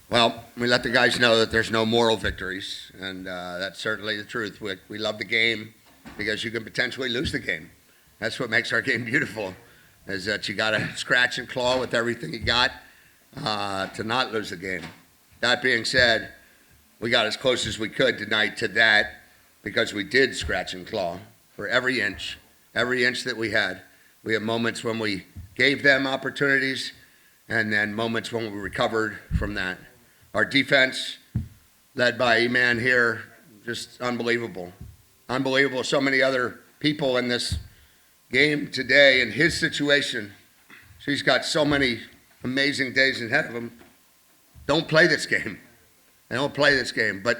Well, we let the guys know that there's no moral victories, and that's certainly the truth. We love the game because you can potentially lose the game. That's what makes our game beautiful, is that you got to scratch and claw with everything you got to not lose the game. That being said, we got as close as we could tonight to that because we did scratch and claw for every inch that we had. We had moments when we gave them opportunities, and then moments when we recovered from that. Our defense, led by E-Man here, just unbelievable. Unbelievable. So many other people in this game today in his situation. He's got so many amazing days ahead of him. Don't play this game. They don't play this game. But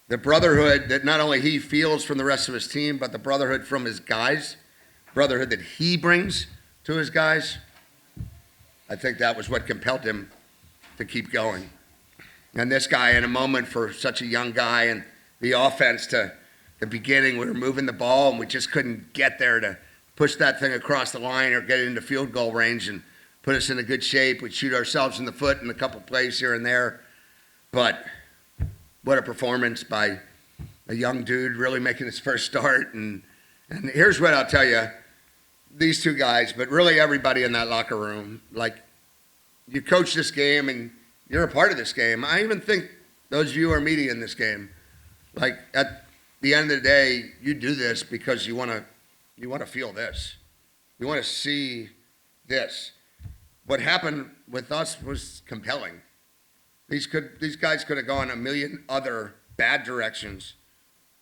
the brotherhood that not only he feels from the rest of his team, but the brotherhood from his guys, brotherhood that he brings to his guys, I think that was what compelled him to keep going. And this guy, in a moment for such a young guy, and the offense to the beginning, we were moving the ball and we just couldn't get there to push that thing across the line or get it into field goal range and put us in a good shape. We'd shoot ourselves in the foot in a couple plays here and there. But what a performance by a young dude really making his first start. And here's what I'll tell you. These two guys, but really everybody in that locker room, like, you coach this game and you're a part of this game. I even think those of you who are media in this game, like, at the end of the day, you do this because you want to feel this. You want to see this. What happened with us was compelling. These guys could have gone a million other bad directions,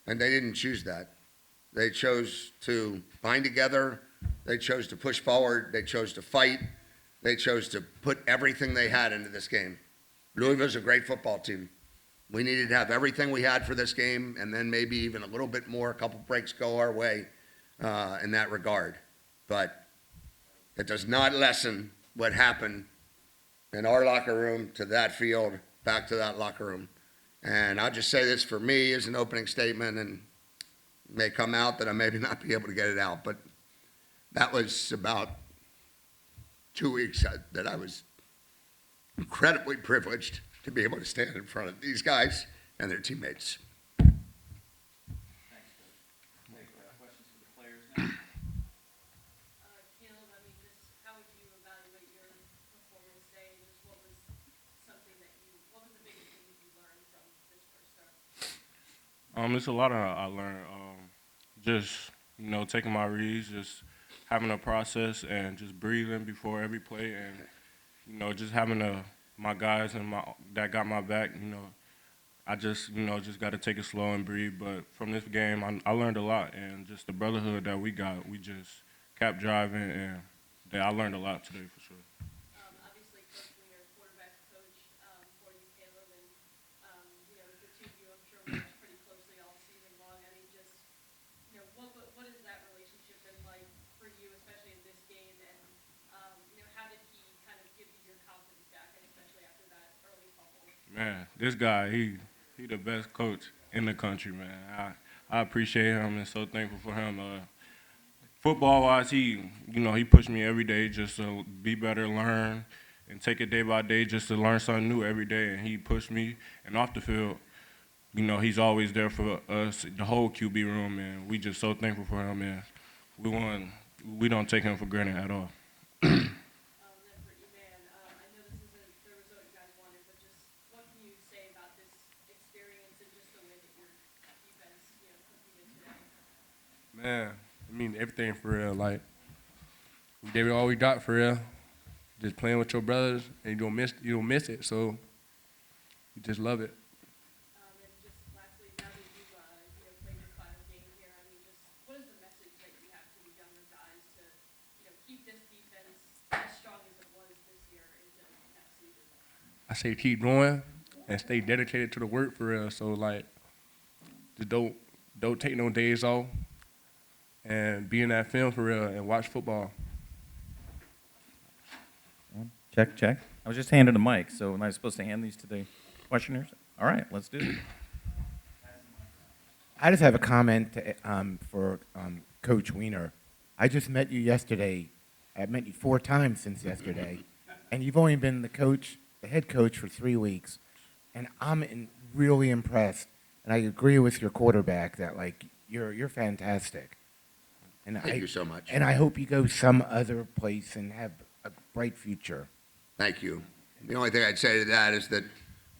and they didn't choose that. They chose to bind together. They chose to push forward. They chose to fight. They chose to put everything they had into this game. Louisville's a great football team. We needed to have everything we had for this game, and then maybe even a little bit more, a couple breaks go our way in that regard. But it does not lessen what happened in our locker room to that field, back to that locker room. And I'll just say this for me as an opening statement, and it may come out that I may not be able to get it out, but that was about 2 weeks that I was incredibly privileged to be able to stand in front of these guys and their teammates. Thanks, Coach. Any questions for the players now? Caleb, I mean, just how would you evaluate your performance today? Just what was what was the biggest thing you learned from this first start? It's a lot I learned. Just taking my reads, just having a process, and just breathing before every play, and just having my guys and that got my back. I just got to take it slow and breathe. But from this game, I learned a lot, and just the brotherhood that we got, we just kept driving, and I learned a lot today for sure. Obviously, Coach Wiener, quarterback coach for you, Caleb, and the two of you, I'm sure, worked pretty closely all season long. I mean, just what has that relationship been like for you, especially in this game, and how did he kind of give you your confidence back, and especially after that early fumble? Man, this guy, he the best coach in the country, man. I appreciate him and so thankful for him. Football-wise, he pushed me every day just to be better, learn, and take it day by day just to learn something new every day. And he pushed me. And off the field, he's always there for us, the whole QB room, and we just so thankful for him, man. We don't take him for granted at all. Then for E-Man, I know this isn't the result you guys wanted, but just what can you say about this experience and just the way that your defense, competed today? Man, I mean everything for real. Like we gave it all we got for real. Just playing with your brothers, and you don't miss it. So you just love it. And just lastly, now that you've played your final game here, I mean, just what is the message that you have to the younger guys to keep this defense as strong as it was this year into next season? I say keep going and stay dedicated to the work for real. So like, just don't take no days off and be in that film for real and watch football. Check, check. I was just handed a mic, so am I supposed to hand these to the questioners? All right, let's do it. I just have a comment for Coach Wiener. I just met you yesterday. I've met you 4 times since yesterday, and you've only been the coach the head coach for 3 weeks, and really impressed. And I agree with your quarterback that like you're fantastic. And Thank you so much. And I hope you go some other place and have a bright future. Thank you. The only thing I'd say to that is that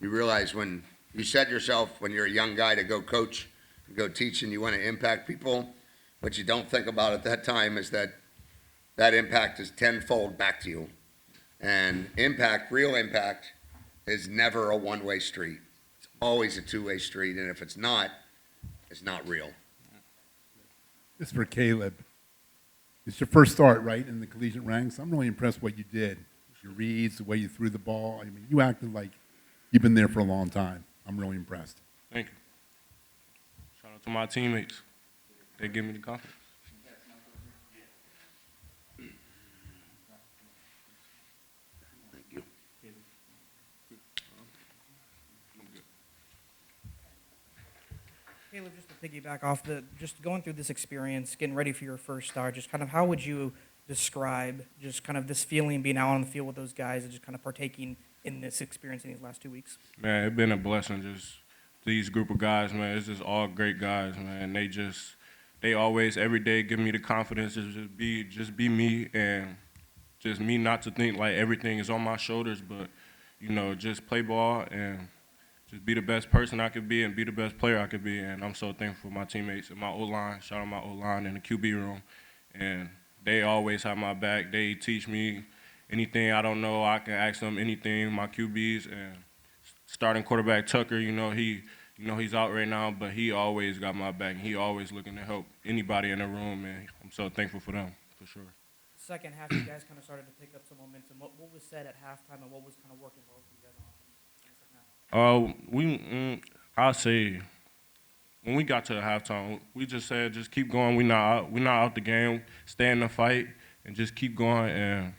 you realize when you set yourself, when you're a young guy, to go coach, go teach, and you want to impact people, what you don't think about at that time is that that impact is tenfold back to you. And impact, real impact, is never a one-way street. It's always a two-way street, and if it's not real. This is for Caleb. It's your first start, right, in the collegiate ranks. I'm really impressed with what you did. Your reads, the way you threw the ball. I mean, you acted like you've been there for a long time. I'm really impressed. Thank you. Shout out to my teammates. They give me the confidence. Thank you. Caleb, just to piggyback off just going through this experience, getting ready for your first start, just kind of how would you describe just kind of this feeling being out on the field with those guys and just kind of partaking in this experience in these last 2 weeks? Man, it's been a blessing. Just these group of guys, man. It's just all great guys, man. They always every day give me the confidence to just be me, and just me not to think like everything is on my shoulders, but just play ball and just be the best person I could be and be the best player I could be. And I'm so thankful for my teammates and my O-line. Shout out my O-line in the QB room, and they always have my back. They teach me anything I don't know. I can ask them anything. My QBs and starting quarterback Tucker, he's out right now, but he always got my back. He always looking to help anybody in the room, and I'm so thankful for them, for sure. Second half, you guys kind of started to pick up some momentum. What was said at halftime, and what was kind of working well for you guys on the second half? I'll say when we got to the halftime, we just said just keep going. We're not out the game. Stay in the fight and just keep going, and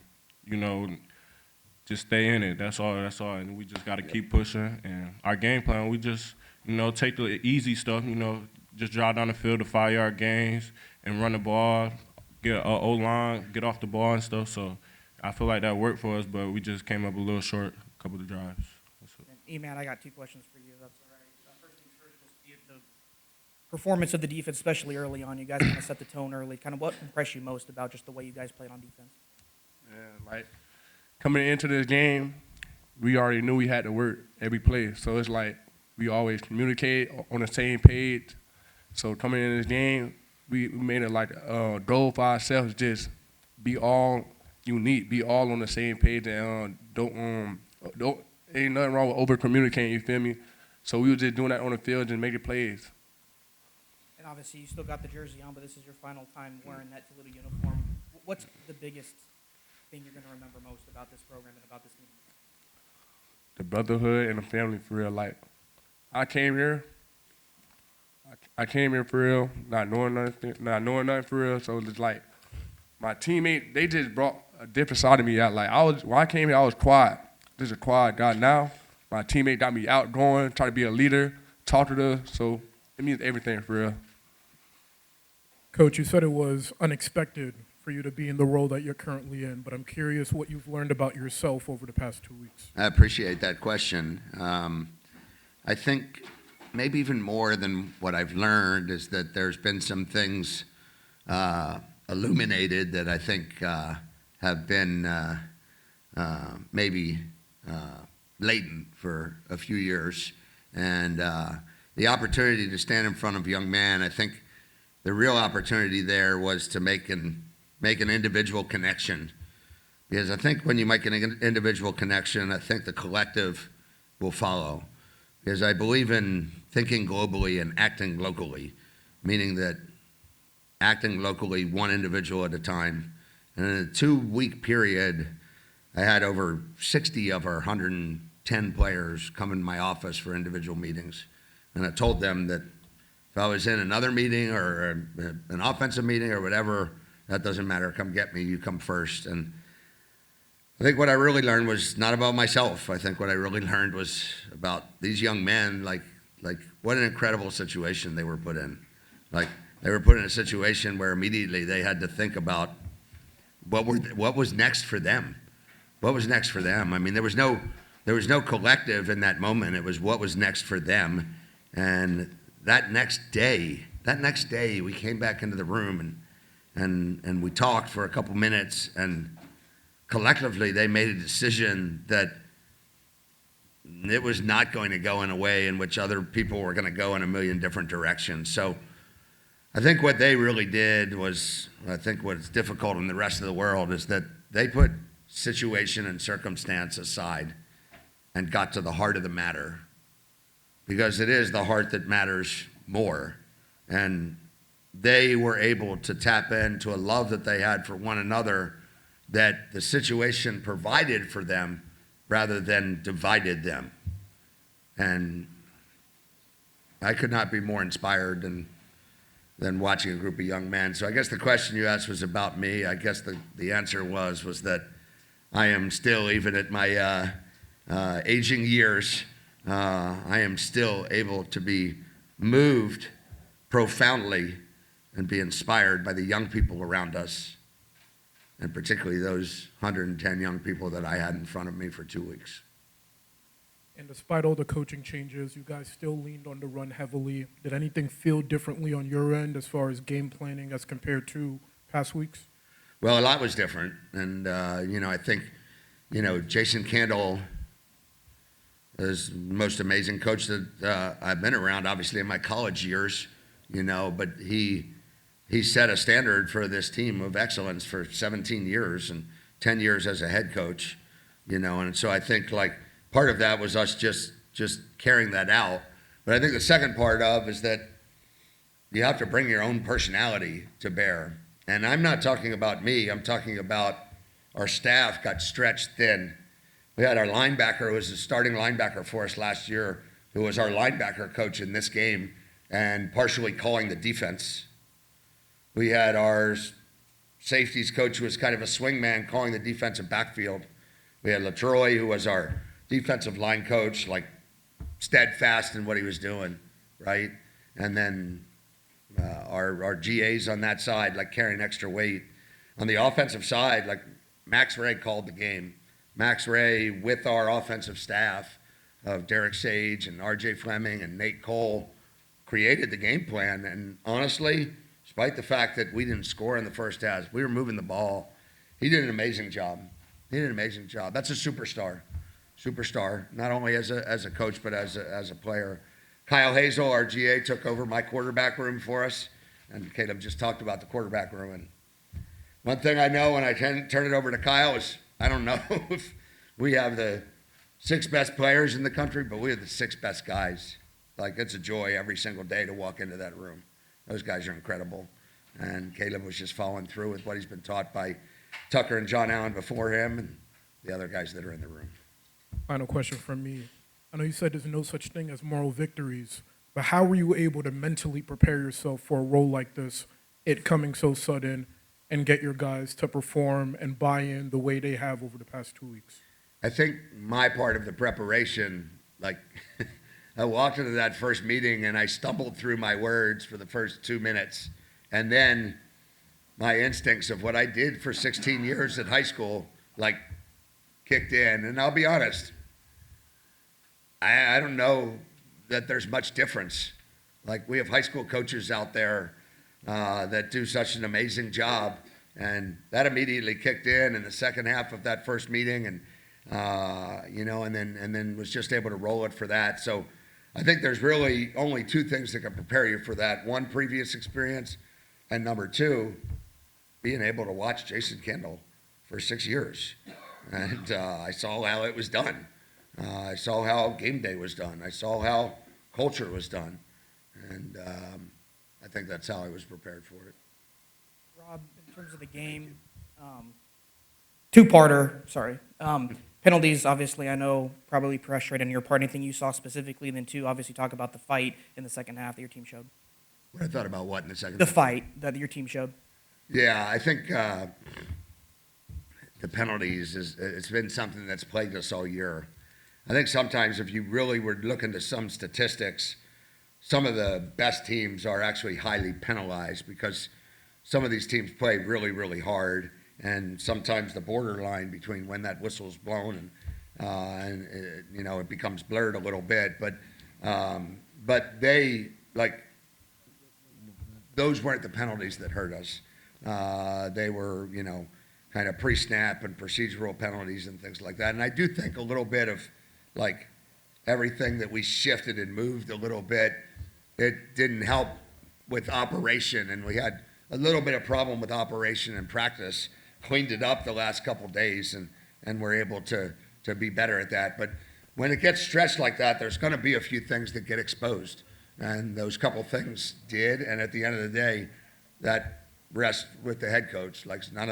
just stay in it. That's all. And we just got to keep pushing. And our game plan, we just take the easy stuff. Just drive down the field to 5-yard gains and run the ball, get a O-line, get off the ball and stuff. So I feel like that worked for us, but we just came up a little short a couple of drives. E-Man, I got 2 questions for you. That's all right. First things first, just the performance of the defense, especially early on. You guys kind of set the tone early. Kind of what impressed you most about just the way you guys played on defense? Yeah, like coming into this game, we already knew we had to work every play. So it's like we always communicate on the same page. So coming in this game, we made it like a goal for ourselves, just be all unique, be all on the same page, and ain't nothing wrong with over communicating. You feel me? So we were just doing that on the field and making plays. And obviously, you still got the jersey on, but this is your final time wearing that Toledo uniform. What's the biggest thing you're going to remember most about this program and about this team? The brotherhood and the family, for real. Like, I came here for real, not knowing nothing for real. So it's like my teammate, they just brought a different side of me out. Like when I came here, I was quiet. This is a quiet guy now. My teammate got me outgoing, try to be a leader, talk to them. So it means everything for real. Coach, you said it was unexpected for you to be in the role that you're currently in, but I'm curious what you've learned about yourself over the past 2 weeks. I appreciate that question. I think maybe even more than what I've learned is that there's been some things illuminated that I think have been maybe latent for a few years. And the opportunity to stand in front of a young man, I think the real opportunity there was to make an individual connection. Because I think when you make an individual connection, I think the collective will follow. Because I believe in thinking globally and acting locally, meaning that acting locally one individual at a time. And in a 2-week period, I had over 60 of our 110 players come in my office for individual meetings. And I told them that if I was in another meeting or an offensive meeting or whatever, that doesn't matter. Come get me. You come first. And I think what I really learned was not about myself. I think what I really learned was about these young men, like what an incredible situation they were put in. Like they were put in a situation where immediately they had to think about what was next for them. What was next for them? I mean, there was no there was no collective in that moment. It was what was next for them. And that next day, we came back into the room and we talked for a couple minutes, and collectively they made a decision that it was not going to go in a way in which other people were going to go in a million different directions. So I think what they really did was, I think what's difficult in the rest of the world is that they put situation and circumstance aside and got to the heart of the matter, because it is the heart that matters more. And they were able to tap into a love that they had for one another that the situation provided for them rather than divided them. And I could not be more inspired than watching a group of young men. So I guess the question you asked was about me. I guess the answer was that I am still, even at my aging years, I am still able to be moved profoundly and be inspired by the young people around us, and particularly those 110 young people that I had in front of me for 2 weeks. And despite all the coaching changes, you guys still leaned on the run heavily. Did anything feel differently on your end as far as game planning as compared to past weeks? Well, a lot was different. And, I think, Jason Candle is the most amazing coach that I've been around, obviously, in my college years, but he set a standard for this team of excellence for 17 years and 10 years as a head coach, and so I think, part of that was us just carrying that out. But I think the second part of is that you have to bring your own personality to bear. And I'm not talking about me. I'm talking about our staff got stretched thin. We had our linebacker, who was the starting linebacker for us last year, who was our linebacker coach in this game and partially calling the defense. We had our safeties coach, who was kind of a swingman, calling the defensive backfield. We had LaTroy, who was our defensive line coach, steadfast in what he was doing, right? And then our GAs on that side, carrying extra weight. On the offensive side, Max Ray called the game. Max Ray, with our offensive staff of Derek Sage and R.J. Fleming and Nate Cole, created the game plan. And honestly, despite the fact that we didn't score in the first half, we were moving the ball. He did an amazing job. That's a superstar, not only as a coach, but as a player. Kyle Hazel, our GA, took over my quarterback room for us, and Caleb just talked about the quarterback room. And one thing I know when I turn it over to Kyle is I don't know if we have the 6 best players in the country, but we have the 6 best guys. It's a joy every single day to walk into that room. Those guys are incredible. And Caleb was just following through with what he's been taught by Tucker and John Allen before him and the other guys that are in the room. Final question from me. I know you said there's no such thing as moral victories, but how were you able to mentally prepare yourself for a role like this, it coming so sudden, and get your guys to perform and buy in the way they have over the past 2 weeks? I think my part of the preparation, I walked into that first meeting and I stumbled through my words for the first 2 minutes, and then my instincts of what I did for 16 years at high school, kicked in. And I'll be honest, I don't know that there's much difference. We have high school coaches out there that do such an amazing job, and that immediately kicked in the second half of that first meeting, and and then was just able to roll it for that. So I think there's really only 2 things that can prepare you for that: one, previous experience, and number 2, being able to watch Jason Kendall for 6 years. And I saw how it was done. I saw how game day was done. I saw how culture was done. And I think that's how I was prepared for it. Rob, in terms of the game, two-parter, sorry. Penalties, obviously, I know, probably frustrated on your part. Anything you saw specifically? And then 2, obviously, talk about the fight in the second half that your team showed. What I thought about what in the second The half? fight that your team showed. Yeah, I think the penalties, it's been something that's plagued us all year. I think sometimes if you really were looking to some statistics, some of the best teams are actually highly penalized because some of these teams play really, really hard, and sometimes the borderline between when that whistle's blown and it becomes blurred a little bit. But they like those weren't the penalties that hurt us. They were kind of pre-snap and procedural penalties and things like that. And I do think a little bit of like everything that we shifted and moved a little bit, it didn't help with operation, and we had a little bit of problem with operation and practice. Cleaned it up the last couple days, and we're able to be better at that. But when it gets stretched like that, there's going to be a few things that get exposed, and those couple things did. And at the end of the day, that rests with the head coach. Like none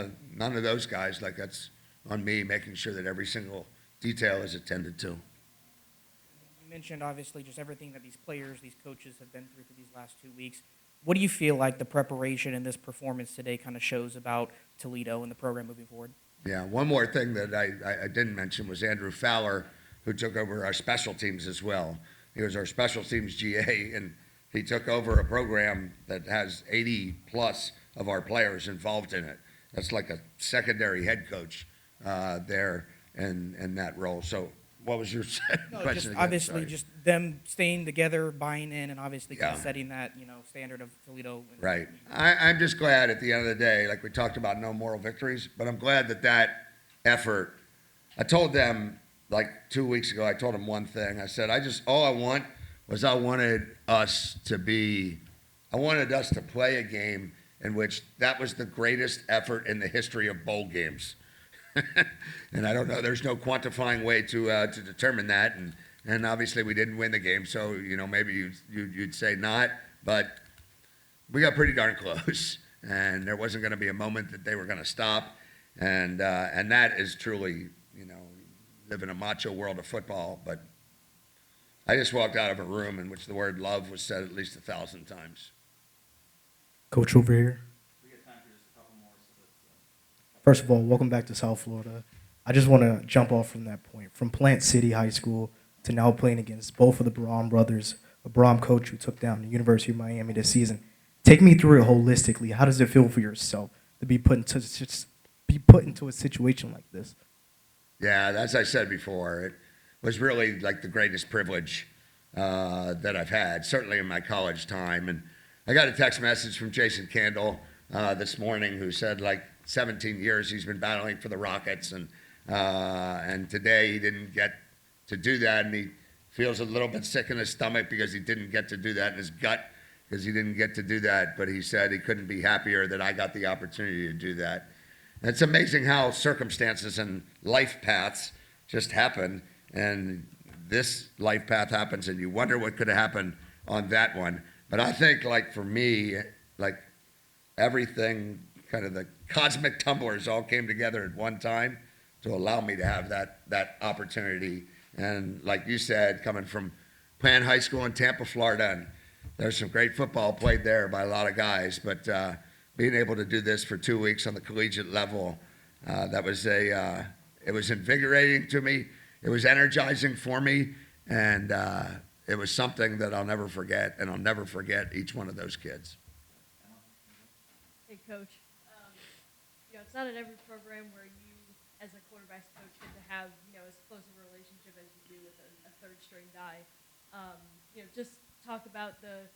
of those guys. Like that's on me, making sure that every single detail is attended to. You mentioned obviously just everything that these players, these coaches have been through for these last 2 weeks. What do you feel like the preparation and this performance today kind of shows about Toledo and the program moving forward? Yeah, one more thing that I didn't mention was Andrew Fowler, who took over our special teams as well. He was our special teams GA, and he took over a program that has 80 plus of our players involved in it. That's like a secondary head coach there in that role. So what was your question Just again? obviously Sorry. just them staying together, buying in, and obviously kind of Yeah. setting that standard of Toledo. Right. I'm just glad at the end of the day, like we talked about no moral victories, but I'm glad that effort, I told them like 2 weeks ago, I told them one thing. I said, all I wanted us to play a game in which that was the greatest effort in the history of bowl games. And I don't know, there's no quantifying way to determine that. And obviously we didn't win the game, so maybe you'd say not, but we got pretty darn close, and there wasn't going to be a moment that they were going to stop, and that is truly live in a macho world of football. But I just walked out of a room in which the word love was said at least 1,000 times. Coach over here. We got time for just a couple more, so let's. First of all, welcome back to South Florida. I just want to jump off from that point. From Plant City High School to now playing against both of the Braum brothers, a Braum coach who took down the University of Miami this season. Take me through it holistically. How does it feel for yourself to be put into a situation like this? Yeah, as I said before, it was really like the greatest privilege that I've had, certainly in my college time. And I got a text message from Jason Candle this morning who said like 17 years he's been battling for the Rockets, and today he didn't get to do that, and he feels a little bit sick in his stomach because he didn't get to do that, in his gut because he didn't get to do that. But he said he couldn't be happier that I got the opportunity to do that. And it's amazing how circumstances and life paths just happen, and this life path happens, and you wonder what could have happened on that one. But I think, like for me, like everything, kind of the cosmic tumblers all came together at one time to allow me to have that opportunity. And like you said, coming from Plant High School in Tampa, Florida, and there's some great football played there by a lot of guys, but being able to do this for 2 weeks on the collegiate level, it was invigorating to me. It was energizing for me, and it was something that I'll never forget, and I'll never forget each one of those kids. Hey, Coach. It's not at every program where you, as a quarterback's coach, get to have, as close of a relationship as you do with a third-string guy. Just talk about the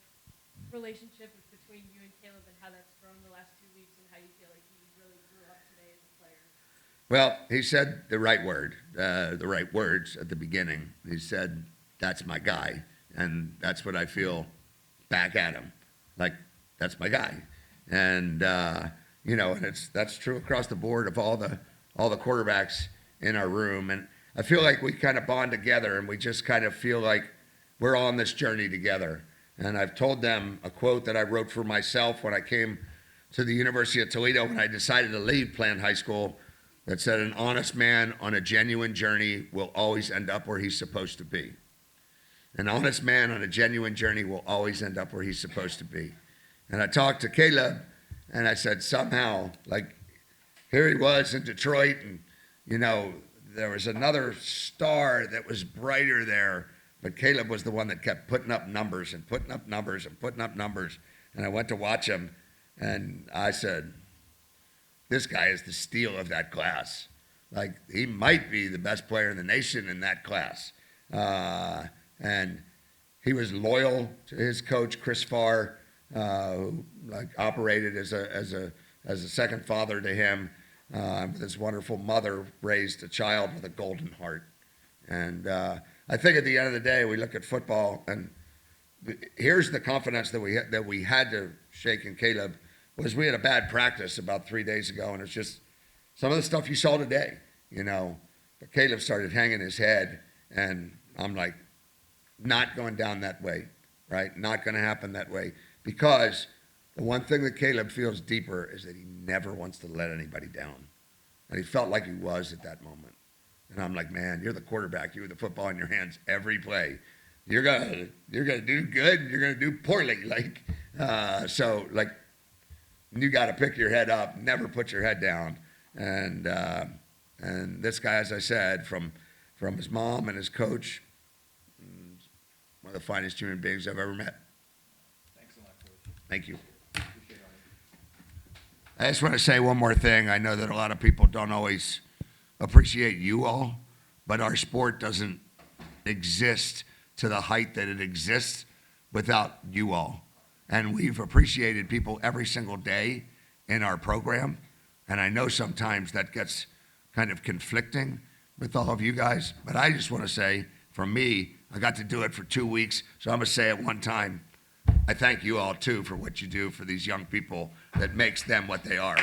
relationship between you and Caleb and how that's grown the last 2 weeks and how you feel like he really grew up today as a player. Well, he said the right words at the beginning. He said, "That's my guy," and that's what I feel back at him. Like, that's my guy, and and that's true across the board of all the quarterbacks in our room. And I feel like we kind of bond together, and we just kind of feel like we're on this journey together. And I've told them a quote that I wrote for myself when I came to the University of Toledo when I decided to leave Plant High School, that said, "An honest man on a genuine journey will always end up where he's supposed to be." An honest man on a genuine journey will always end up where he's supposed to be. And I talked to Caleb, and I said, somehow, like, here he was in Detroit, and, there was another star that was brighter there, but Caleb was the one that kept putting up numbers and putting up numbers and putting up numbers. And I went to watch him, and I said, this guy is the steal of that class. like he might be the best player in the nation in that class. And he was loyal to his coach, Chris Farr, who like operated as a second father to him. This wonderful mother raised a child with a golden heart. And I think at the end of the day, we look at football, and here's the confidence that we had to shake in Caleb was we had a bad practice about 3 days ago, and it's just some of the stuff you saw today, you know. But Caleb started hanging his head, and I'm like, not going down that way, right? Not going to happen that way. Because the one thing that Caleb feels deeper is that he never wants to let anybody down. And he felt like he was at that moment. And I'm like, man, you're the quarterback. You have the football in your hands every play. You're gonna do good. You're gonna do poorly. So you got to pick your head up. Never put your head down. And this guy, as I said, from his mom and his coach, one of the finest human beings I've ever met. Thanks a lot, Coach. Thank you. Appreciate all your I just want to say one more thing. I know that a lot of people don't always appreciate you all, but our sport doesn't exist to the height that it exists without you all. And we've appreciated people every single day in our program. And I know sometimes that gets kind of conflicting with all of you guys, but I just want to say, for me, I got to do it for 2 weeks, so I'm going to say it one time. I thank you all, too, for what you do for these young people that makes them what they are.